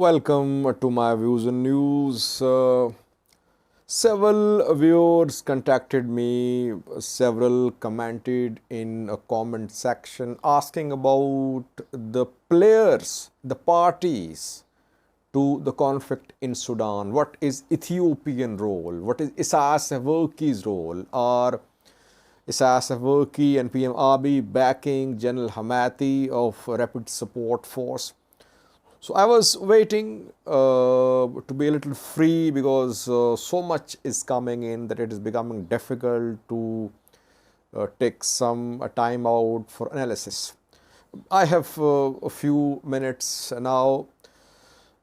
Welcome to my views and news. Several viewers contacted me, several commented in a comment section asking about the players, the parties to the conflict in Sudan. What is Ethiopian role? What is Isaias Afwerki's role? Are Isaias Afwerki and PM Abiy backing General Hamathi of Rapid Support Force? So I was waiting to be a little free because so much is coming in that it is becoming difficult to take some time out for analysis. I have a few minutes now.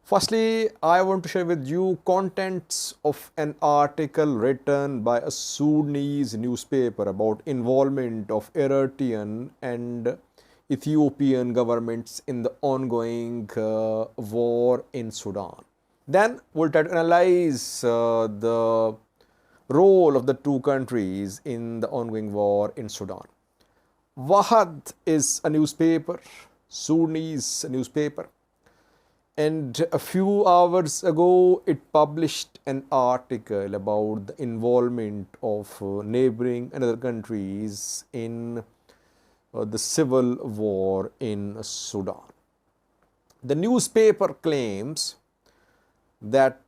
Firstly, I want to share with you contents of an article written by a Sudanese newspaper about involvement of Eritrean and Ethiopian governments in the ongoing war in Sudan. Then we'll try to analyze the role of the two countries in the ongoing war in Sudan. Wahad is a newspaper, Sudanese newspaper, and a few hours ago it published an article about the involvement of neighboring and other countries in the civil war in Sudan. The newspaper claims that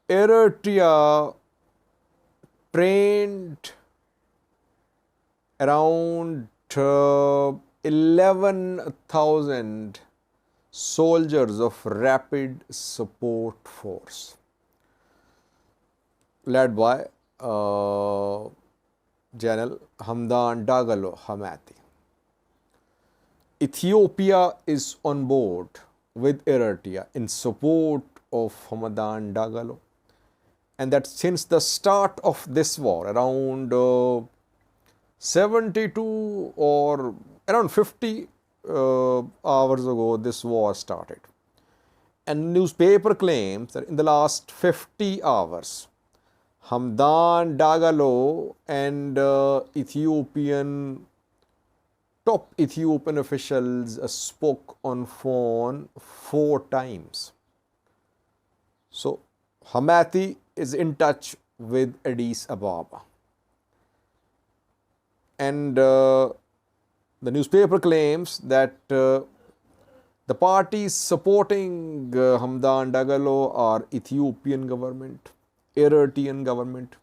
Eritrea trained around 11,000 soldiers of Rapid Support Force led by General Hamdan Dagalo Hamathi. Ethiopia is on board with Eritrea in support of Hamdan Dagalo, and that since the start of this war, around 72 or around 50 hours ago, this war started. And newspaper claims that in the last 50 hours, Hamdan Dagalo and top Ethiopian officials spoke on phone 4 times. So Hamathi is in touch with Addis Ababa. And the newspaper claims that the parties supporting Hamdan Dagalo are Ethiopian government, Eritrean government,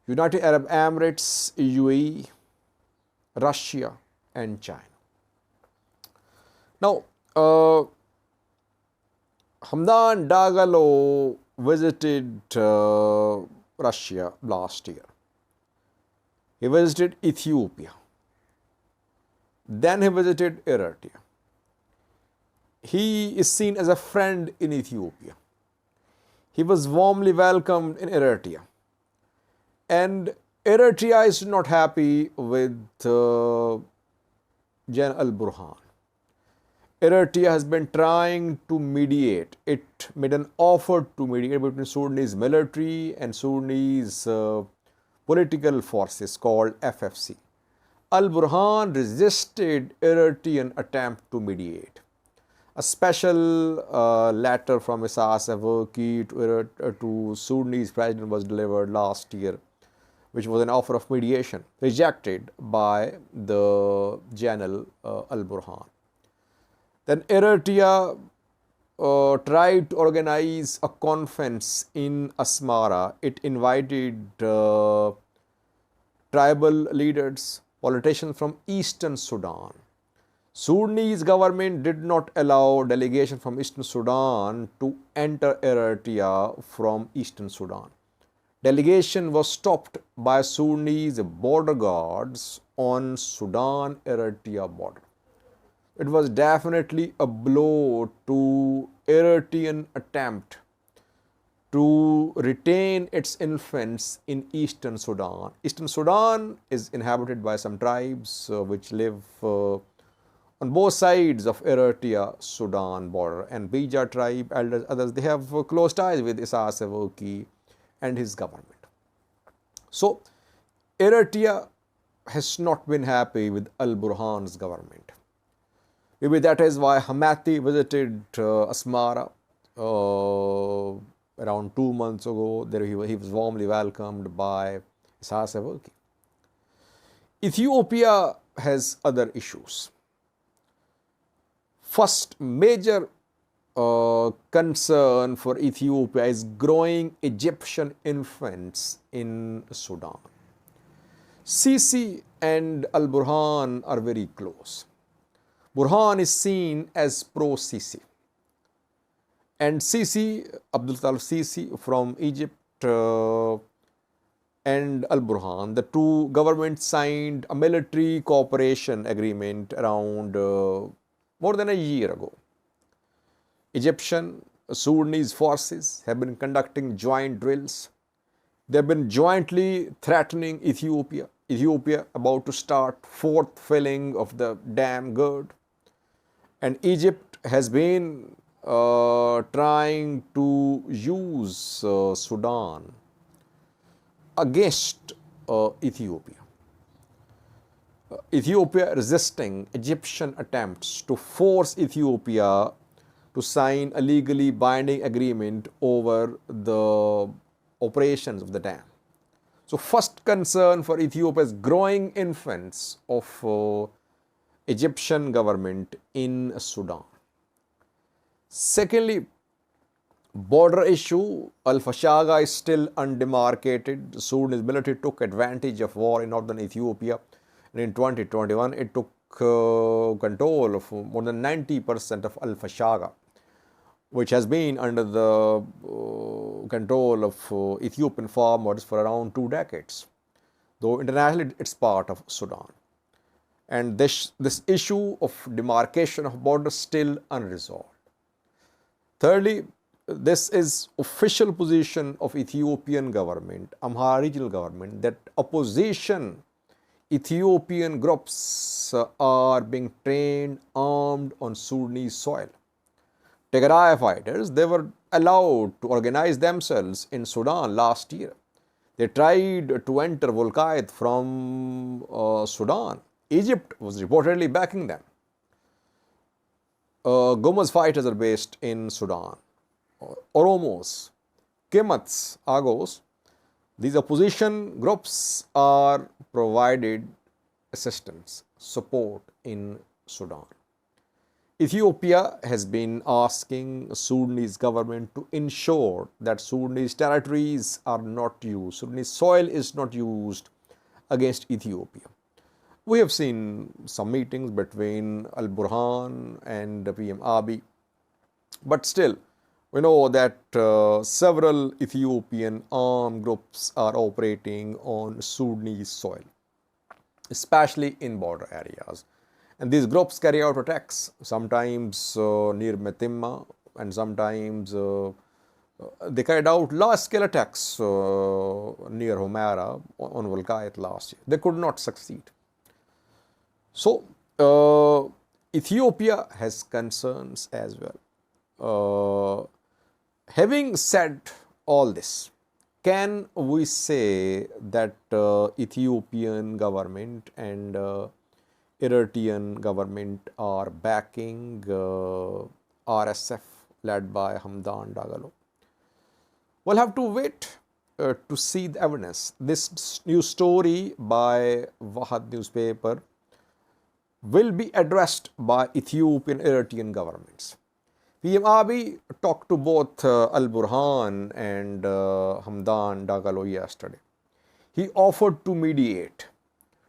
United Arab Emirates, UAE, Russia and China. Now, Hamdan Dagalo visited Russia last year. He visited Ethiopia. Then he visited Eritrea. He is seen as a friend in Ethiopia. He was warmly welcomed in Eritrea. And Eritrea is not happy with Gen al-Burhan. Eritrea has been trying to mediate. It made an offer to mediate between Sudanese military and Sudanese political forces called FFC. Al-Burhan resisted Eritrean attempt to mediate. A special letter from Isaias Afwerki to Sudanese president was delivered last year, which was an offer of mediation rejected by the General Al-Burhan. Then Eritrea tried to organize a conference in Asmara. It invited tribal leaders, politicians from Eastern Sudan. Sudanese government did not allow delegation from Eastern Sudan to enter Eritrea from Eastern Sudan. Delegation was stopped by Sudanese border guards on Sudan-Eritrea border. It was definitely a blow to Eritrean attempt to retain its influence in Eastern Sudan. Eastern Sudan is inhabited by some tribes which live on both sides of Eritrea Sudan border, and Bija tribe, elders, others, they have close ties with Isaias Afwerki and his government. So Eritrea has not been happy with Al-Burhan's government. Maybe that is why Hamati visited Asmara around 2 months ago. There he was warmly welcomed by Isaias Afwerki. Ethiopia has other issues. First major concern for Ethiopia is growing Egyptian influence in Sudan. Sisi and Al-Burhan are very close. Burhan is seen as pro-Sisi. And Sisi, Abdul Talib Sisi from Egypt and Al-Burhan, the two governments signed a military cooperation agreement around more than a year ago. Egyptian, Sudanese forces have been conducting joint drills. They have been jointly threatening Ethiopia. Ethiopia about to start fourth filling of the dam Gerd. And Egypt has been trying to use Sudan against Ethiopia. Ethiopia resisting Egyptian attempts to force Ethiopia to sign a legally binding agreement over the operations of the dam. So first concern for Ethiopia is growing influence of Egyptian government in Sudan. Secondly, border issue. Al-Fashaga is still undemarcated. Sudanese military took advantage of war in northern Ethiopia. And in 2021, it took control of more than 90% of Al-Fashaga, which has been under the control of Ethiopian farmers for around 2 decades. Though internationally, it's part of Sudan. And this issue of demarcation of borders still unresolved. Thirdly, this is official position of Ethiopian government, Amhara regional government, that opposition Ethiopian groups are being trained, armed on Sudanese soil. Tigray fighters, they were allowed to organize themselves in Sudan last year. They tried to enter Volkayt from Sudan. Egypt was reportedly backing them. Gomaz fighters are based in Sudan. Oromos, Kemats, Agos, these opposition groups are provided assistance, support in Sudan. Ethiopia has been asking Sudanese government to ensure that Sudanese territories are not used, Sudanese soil is not used against Ethiopia. We have seen some meetings between Al-Burhan and PM Abiy, but still, we know that several Ethiopian armed groups are operating on Sudanese soil, especially in border areas. And these groups carry out attacks, sometimes near Metimma, and sometimes they carried out large-scale attacks near Humera on Volkayt last year. They could not succeed. So, Ethiopia has concerns as well. Having said all this, can we say that Ethiopian government and Eritrean government are backing RSF led by Hamdan Dagalo? We'll have to wait to see the evidence. This new story by Wahad newspaper will be addressed by Ethiopian Eritrean governments. PM Abiy talked to both Al-Burhan and Hamdan Dagalo yesterday. He offered to mediate.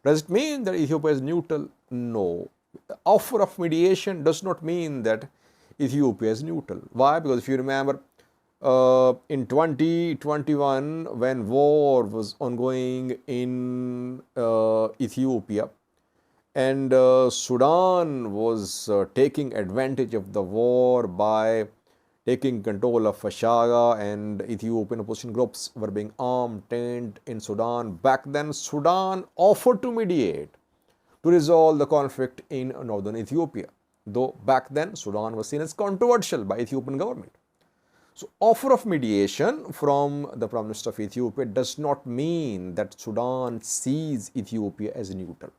Does it mean that Ethiopia is neutral? No. The offer of mediation does not mean that Ethiopia is neutral. Why? Because if you remember, in 2021, when war was ongoing in Ethiopia, and Sudan was taking advantage of the war by taking control of Fashaga, and Ethiopian opposition groups were being armed, trained in Sudan. Back then, Sudan offered to mediate to resolve the conflict in northern Ethiopia. Though back then, Sudan was seen as controversial by Ethiopian government. So, offer of mediation from the Prime Minister of Ethiopia does not mean that Sudan sees Ethiopia as neutral.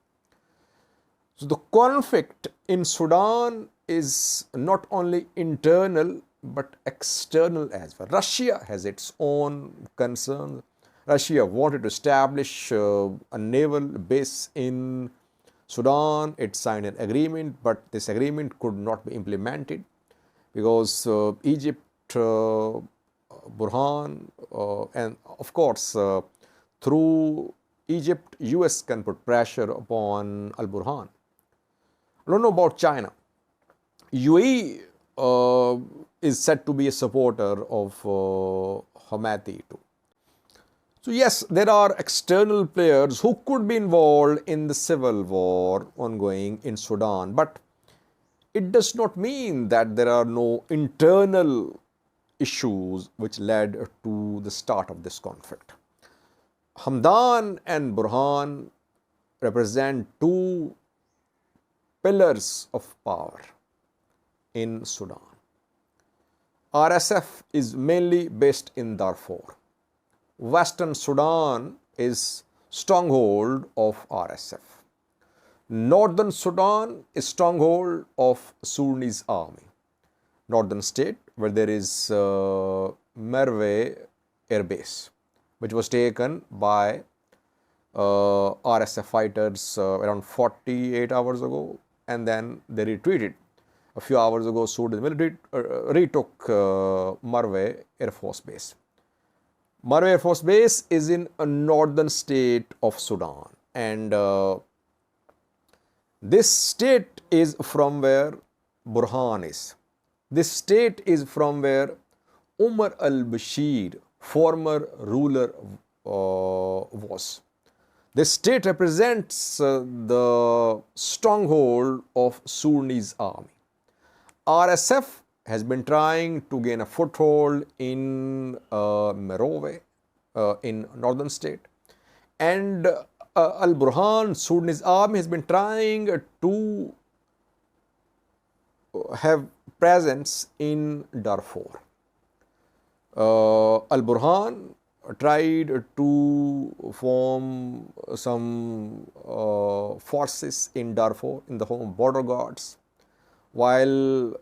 So the conflict in Sudan is not only internal but external as well. Russia has its own concerns. Russia wanted to establish a naval base in Sudan. It signed an agreement, but this agreement could not be implemented because Egypt, Burhan, and of course, through Egypt, US can put pressure upon Al Burhan. I don't know about China. UAE is said to be a supporter of Houthi too. So yes, there are external players who could be involved in the civil war ongoing in Sudan, but it does not mean that there are no internal issues which led to the start of this conflict. Hamdan and Burhan represent two pillars of power in Sudan. RSF is mainly based in Darfur. Western Sudan is stronghold of RSF. Northern Sudan is stronghold of Sudanese army. Northern state where there is Merve Air Base, which was taken by RSF fighters around 48 hours ago, and then they retreated. A few hours ago, Sudan military retook Merve Air Force Base. Merve Air Force Base is in a northern state of Sudan, and this state is from where Burhan is. This state is from where Umar al-Bashir, former ruler, was. This state represents the stronghold of Sudanese army. RSF has been trying to gain a foothold in Merove, in northern state, and Al-Burhan, Sudanese army, has been trying to have presence in Darfur. Al-Burhan tried to form some forces in Darfur in the home border guards, while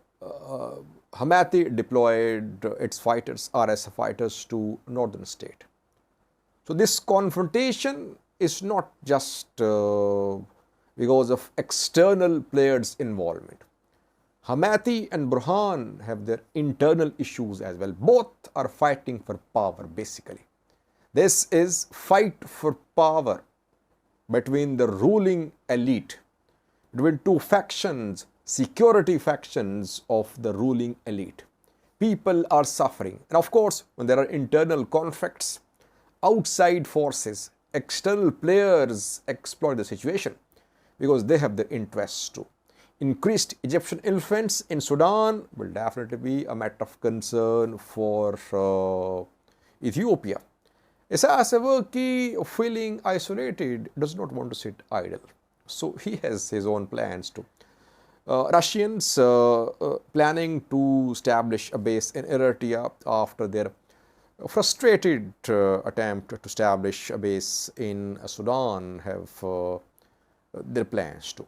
Houthi deployed its fighters, RSF fighters, to northern state. So this confrontation is not just because of external players' involvement. Houthi and Burhan have their internal issues as well. Both are fighting for power, basically. This is fight for power between the ruling elite, between two factions, security factions of the ruling elite. People are suffering. And of course, when there are internal conflicts, outside forces, external players exploit the situation because they have the interests too. Increased Egyptian influence in Sudan will definitely be a matter of concern for Ethiopia. Isaias Afwerki, feeling isolated, does not want to sit idle. So he has his own plans too. Russians planning to establish a base in Eritrea after their frustrated attempt to establish a base in Sudan have their plans too.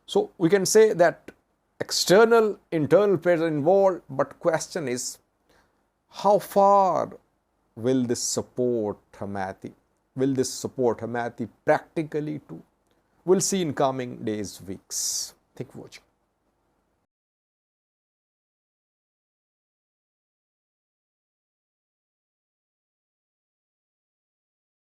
So we can say that external, internal players are involved, but question is, how far will this support Houthi? Will this support Houthi practically too? We'll see in coming days, weeks. Thank you for watching.